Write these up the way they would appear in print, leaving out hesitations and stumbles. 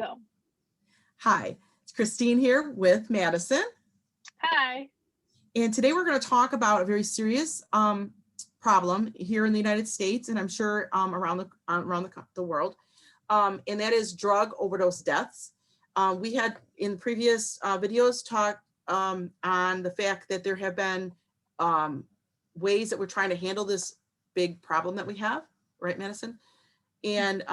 Go. Hi, it's Christine here with Madison. Hi. And today we're going to talk about a very serious problem here in the United States, and I'm sure around the world, and that is drug overdose deaths. We had in previous videos talked on the fact that there have been ways that we're trying to handle this big problem that we have, right, Madison? And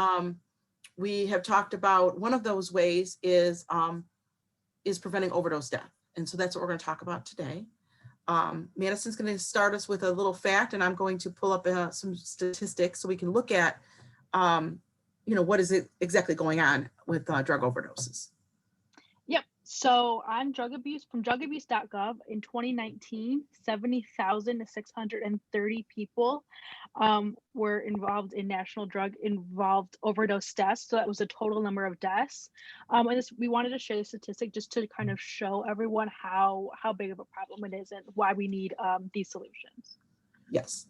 we have talked about one of those ways is preventing overdose death. And so that's what we're going to talk about today. Madison's going to start us with a little fact, and I'm going to pull up some statistics so we can look at, what is it exactly going on with drug overdoses. Yep. So on from drugabuse.gov in 2019, 70,630 people were involved in national drug-involved overdose deaths. So that was the total number of deaths. And we wanted to share the statistic just to kind of show everyone how big of a problem it is and why we need these solutions. Yes,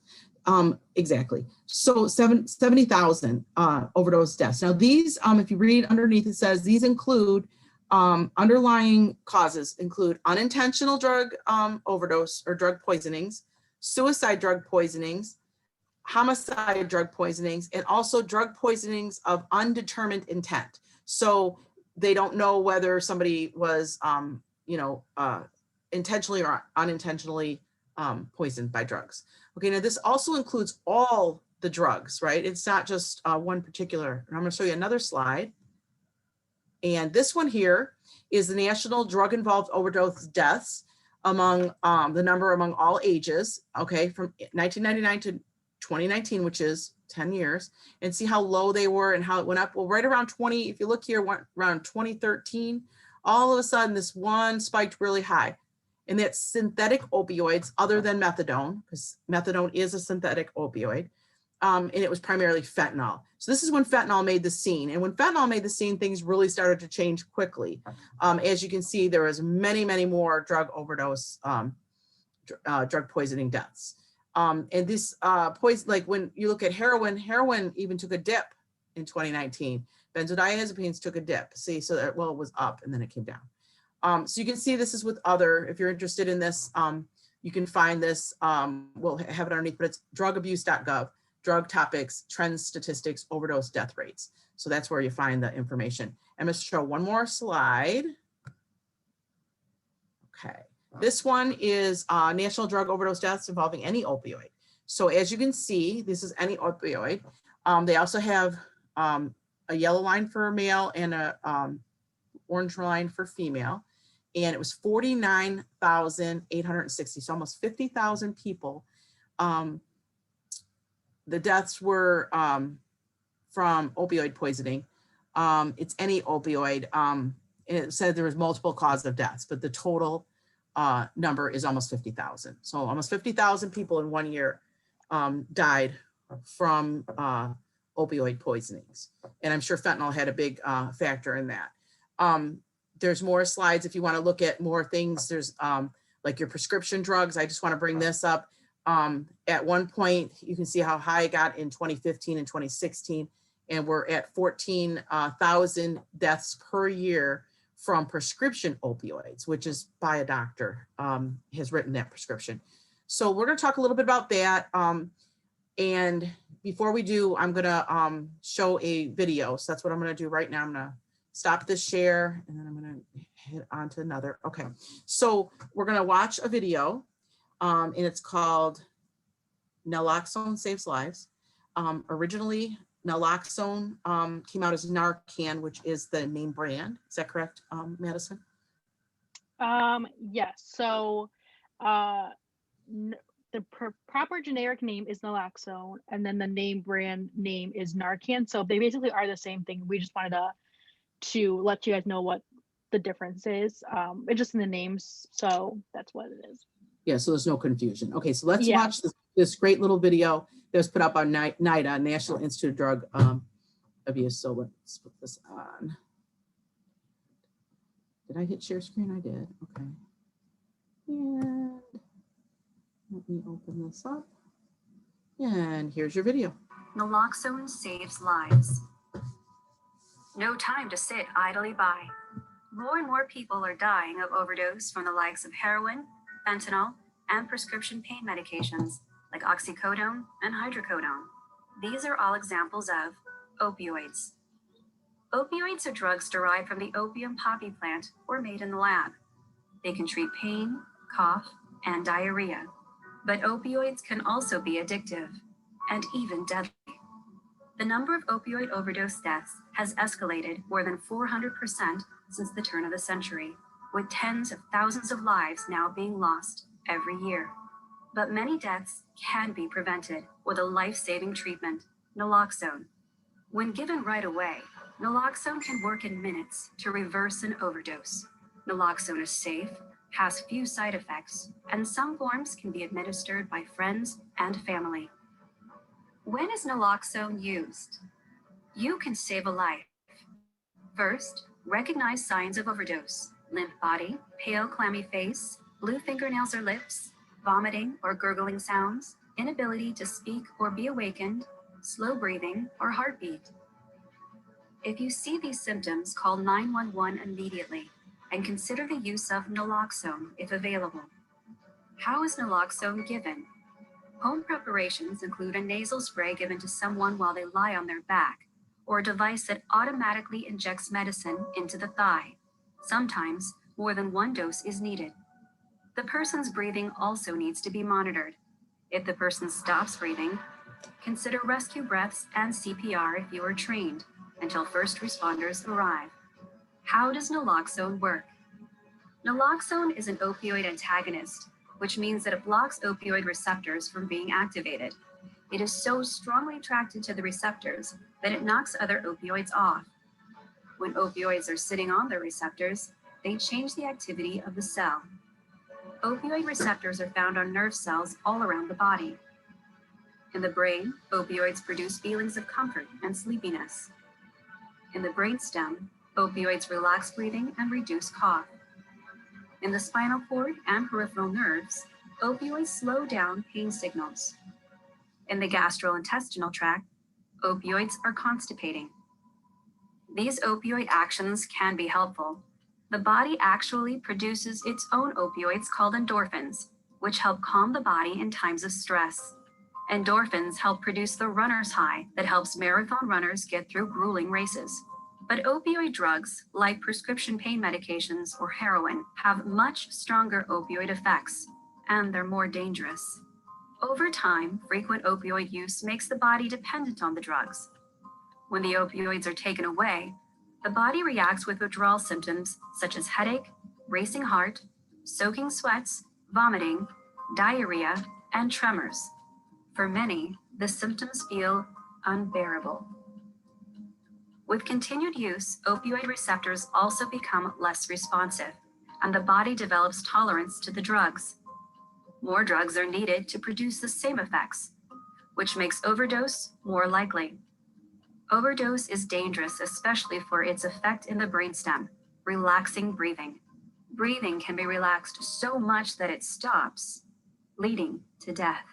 exactly. So 70,000 overdose deaths. Now these, if you read underneath, it says these include underlying causes include unintentional drug overdose or drug poisonings, suicide drug poisonings, homicide drug poisonings, and also drug poisonings of undetermined intent. So they don't know whether somebody was, intentionally or unintentionally poisoned by drugs. Okay, now this also includes all the drugs, right? It's not just one particular. And I'm going to show you another slide. And this one here is the national drug-involved overdose deaths among the number among all ages, okay, from 1999 to 2019, which is 10 years, and see how low they were and how it went up. Well, right around 20, if you look here, around 2013, all of a sudden this one spiked really high. And that's synthetic opioids other than methadone, because methadone is a synthetic opioid. And it was primarily fentanyl. So this is when fentanyl made the scene. And when fentanyl made the scene, things really started to change quickly. As you can see, there was many, many more drug overdose, drug poisoning deaths. And this poison, like when you look at heroin even took a dip in 2019. Benzodiazepines took a dip. See, so that, well, it was up and then it came down. So you can see this is with other, if you're interested in this, you can find this, we'll have it underneath, but it's drugabuse.gov. Drug topics, trends, statistics, overdose death rates. So that's where you find the information. I'm going to show one more slide. Okay, this one is national drug overdose deaths involving any opioid. So as you can see, this is any opioid. They also have a yellow line for male and a orange line for female. And it was 49,860, so almost 50,000 people. The deaths were from opioid poisoning. It's any opioid. It said there was multiple causes of deaths, but the total number is almost 50,000. So almost 50,000 people in 1 year died from opioid poisonings. And I'm sure fentanyl had a big factor in that. There's more slides if you want to look at more things. There's like your prescription drugs. I just want to bring this up. At one point, you can see how high it got in 2015 and 2016, and we're at 14,000 deaths per year from prescription opioids, which is by a doctor, has written that prescription. So we're going to talk a little bit about that. And before we do, I'm going to show a video. So that's what I'm going to do right now. I'm going to stop this share, and then I'm going to hit on to another. Okay, so we're going to watch a video. And it's called Naloxone Saves Lives. Originally, Naloxone came out as Narcan, which is the name brand. Is that correct, Madison? Yes. So the proper generic name is Naloxone, and then the name brand name is Narcan. So they basically are the same thing. We just wanted to let you guys know what the difference is. It's just in the names. So that's what it is. Yeah, so there's no confusion. Okay, so let's watch this great little video that was put up on NIDA, National Institute of Drug Abuse. So let's put this on. Did I hit share screen? I did. Okay. And let me open this up. And here's your video. Naloxone saves lives. No time to sit idly by. More and more people are dying of overdose from the likes of heroin, fentanyl, and prescription pain medications like oxycodone and hydrocodone. These are all examples of opioids. Opioids are drugs derived from the opium poppy plant or made in the lab. They can treat pain, cough, and diarrhea. But opioids can also be addictive and even deadly. The number of opioid overdose deaths has escalated more than 400% since the turn of the century, with tens of thousands of lives now being lost every year. But many deaths can be prevented with a life-saving treatment, naloxone. When given right away, naloxone can work in minutes to reverse an overdose. Naloxone is safe, has few side effects, and some forms can be administered by friends and family. When is naloxone used? You can save a life. First, recognize signs of overdose: limp body, pale, clammy face, blue fingernails or lips, vomiting or gurgling sounds, inability to speak or be awakened, slow breathing, or heartbeat. If you see these symptoms, call 911 immediately and consider the use of naloxone if available. How is naloxone given? Home preparations include a nasal spray given to someone while they lie on their back, or a device that automatically injects medicine into the thigh. Sometimes, more than one dose is needed. The person's breathing also needs to be monitored. If the person stops breathing, consider rescue breaths and CPR if you are trained until first responders arrive. How does naloxone work? Naloxone is an opioid antagonist, which means that it blocks opioid receptors from being activated. It is so strongly attracted to the receptors that it knocks other opioids off. When opioids are sitting on their receptors, they change the activity of the cell. Opioid receptors are found on nerve cells all around the body. In the brain, opioids produce feelings of comfort and sleepiness. In the brainstem, opioids relax breathing and reduce cough. In the spinal cord and peripheral nerves, opioids slow down pain signals. In the gastrointestinal tract, opioids are constipating. These opioid actions can be helpful. The body actually produces its own opioids called endorphins, which help calm the body in times of stress. Endorphins help produce the runner's high that helps marathon runners get through grueling races. But opioid drugs, like prescription pain medications or heroin, have much stronger opioid effects, and they're more dangerous. Over time, frequent opioid use makes the body dependent on the drugs. When the opioids are taken away, the body reacts with withdrawal symptoms such as headache, racing heart, soaking sweats, vomiting, diarrhea, and tremors. For many, the symptoms feel unbearable. With continued use, opioid receptors also become less responsive, and the body develops tolerance to the drugs. More drugs are needed to produce the same effects, which makes overdose more likely. Overdose is dangerous, especially for its effect in the brainstem, relaxing breathing. Breathing can be relaxed so much that it stops, leading to death.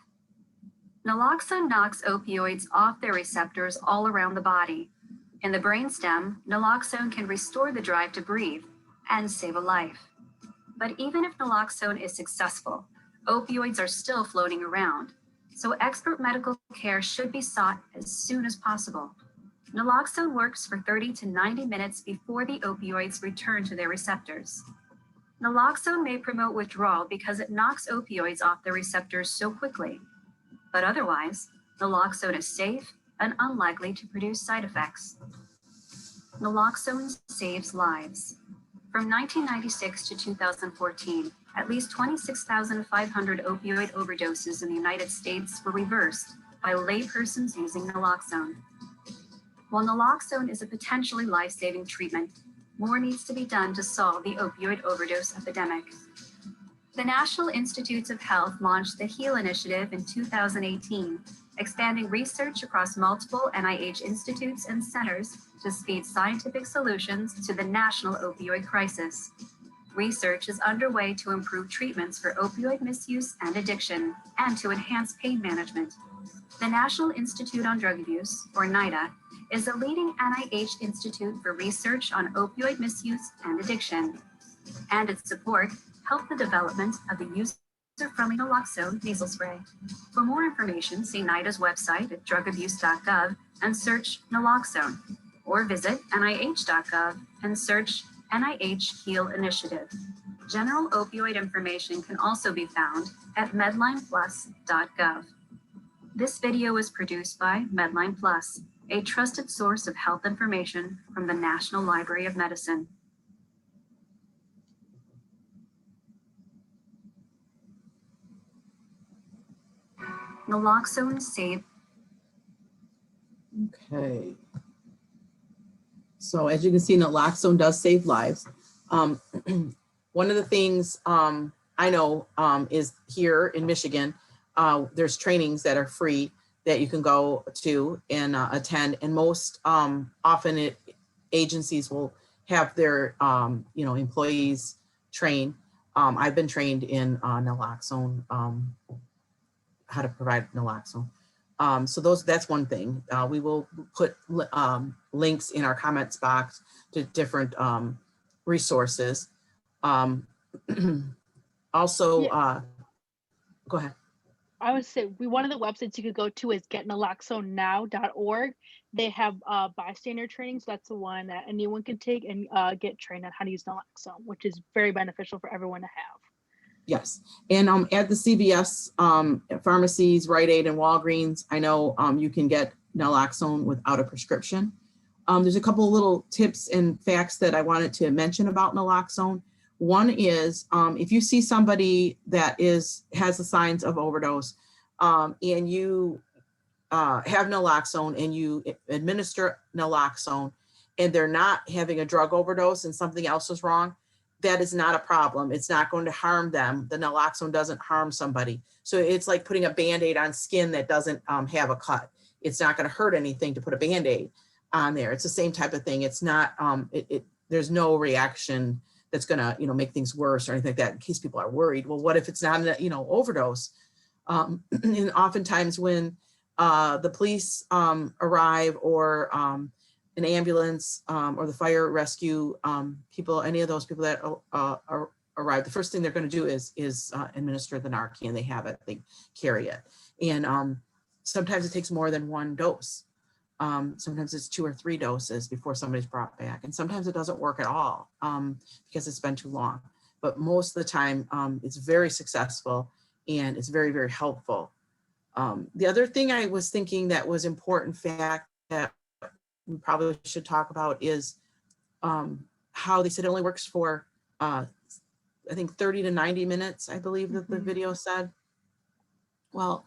Naloxone knocks opioids off their receptors all around the body. In the brainstem, naloxone can restore the drive to breathe and save a life. But even if naloxone is successful, opioids are still floating around, so expert medical care should be sought as soon as possible. Naloxone works for 30 to 90 minutes before the opioids return to their receptors. Naloxone may promote withdrawal because it knocks opioids off their receptors so quickly. But otherwise, naloxone is safe and unlikely to produce side effects. Naloxone saves lives. From 1996 to 2014, at least 26,500 opioid overdoses in the United States were reversed by laypersons using naloxone. While naloxone is a potentially life-saving treatment, more needs to be done to solve the opioid overdose epidemic. The National Institutes of Health launched the HEAL initiative in 2018, expanding research across multiple NIH institutes and centers to speed scientific solutions to the national opioid crisis. Research is underway to improve treatments for opioid misuse and addiction, and to enhance pain management. The National Institute on Drug Abuse, or NIDA, is a leading NIH institute for research on opioid misuse and addiction, and its support helped the development of the user-friendly Naloxone nasal spray. For more information, see NIDA's website at drugabuse.gov and search Naloxone, or visit nih.gov and search NIH HEAL Initiative. General opioid information can also be found at MedlinePlus.gov. This video was produced by MedlinePlus, a trusted source of health information from the National Library of Medicine. Naloxone saved. Okay. So as you can see, naloxone does save lives. One of the things I know is here in Michigan, there's trainings that are free that you can go to and attend. And most often agencies will have their employees train. I've been trained in naloxone, how to provide naloxone. So that's one thing. We will put links in our comments box to different resources. Also, go ahead. I would say one of the websites you could go to is getnaloxonenow.org. They have bystander training, so that's the one that anyone can take and get trained on how to use naloxone, which is very beneficial for everyone to have. Yes, and at the CVS pharmacies, Rite Aid and Walgreens, I know you can get naloxone without a prescription. There's a couple of little tips and facts that I wanted to mention about naloxone. One is if you see somebody that has the signs of overdose and you have naloxone and you administer naloxone and they're not having a drug overdose and something else is wrong, that is not a problem. It's not going to harm them. The naloxone doesn't harm somebody. So it's like putting a Band-Aid on skin that doesn't have a cut. It's not going to hurt anything to put a Band-Aid on there. It's the same type of thing. It's not, there's no reaction that's going to, make things worse or anything like that, in case people are worried. Well, what if it's not an, overdose? And oftentimes when the police arrive or an ambulance or the fire rescue people, any of those people that arrive, the first thing they're going to do is administer the Narcan. They have it, they carry it. And sometimes it takes more than one dose. Sometimes it's 2 or 3 doses before somebody's brought back. And sometimes it doesn't work at all because it's been too long. But most of the time it's very successful and it's very, very helpful. The other thing I was thinking that was important fact that we probably should talk about is how they said it only works for, I think 30 to 90 minutes, I believe that the video said. Well,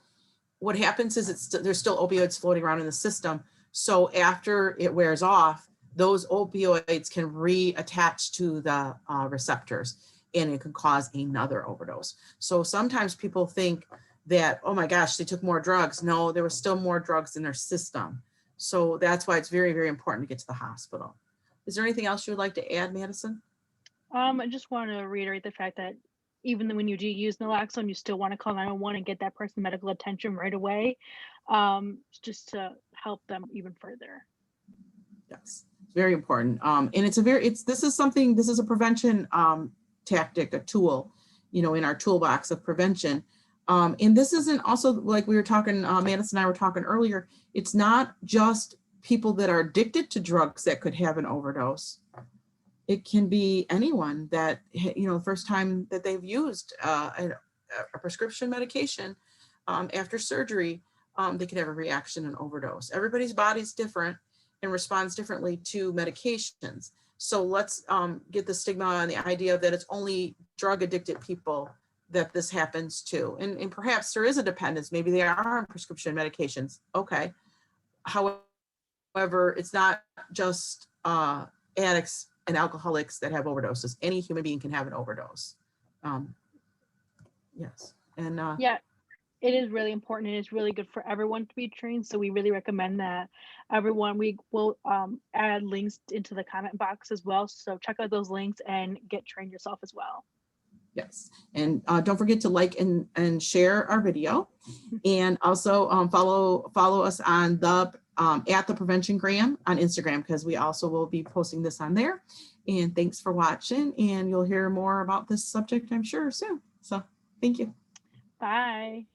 what happens is there's still opioids floating around in the system. So after it wears off, those opioids can reattach to the receptors and it can cause another overdose. So sometimes people think that, oh my gosh, they took more drugs. No, there was still more drugs in their system. So that's why it's very, very important to get to the hospital. Is there anything else you would like to add, Madison? I just want to reiterate the fact that even when you do use naloxone, you still want to call 911 and get that person medical attention right away, just to help them even further. Yes, it's very important. And this is a prevention tactic, a tool, in our toolbox of prevention. And this isn't also, like we were talking, Madison and I were talking earlier, it's not just people that are addicted to drugs that could have an overdose. It can be anyone that, the first time that they've used a prescription medication after surgery, they could have a reaction and overdose. Everybody's body's different and responds differently to medications. So let's get the stigma on the idea that it's only drug addicted people that this happens to. And perhaps there is a dependence. Maybe they are on prescription medications. Okay. However, it's not just addicts and alcoholics that have overdoses. Any human being can have an overdose. Yes. And yeah, it is really important and it's really good for everyone to be trained. So we really recommend that everyone, we will add links into the comment box as well. So check out those links and get trained yourself as well. Yes. And don't forget to like and share our video. And also follow us on the at the PreventionGram on Instagram, because we also will be posting this on there. And thanks for watching, and you'll hear more about this subject, I'm sure, soon. So thank you. Bye.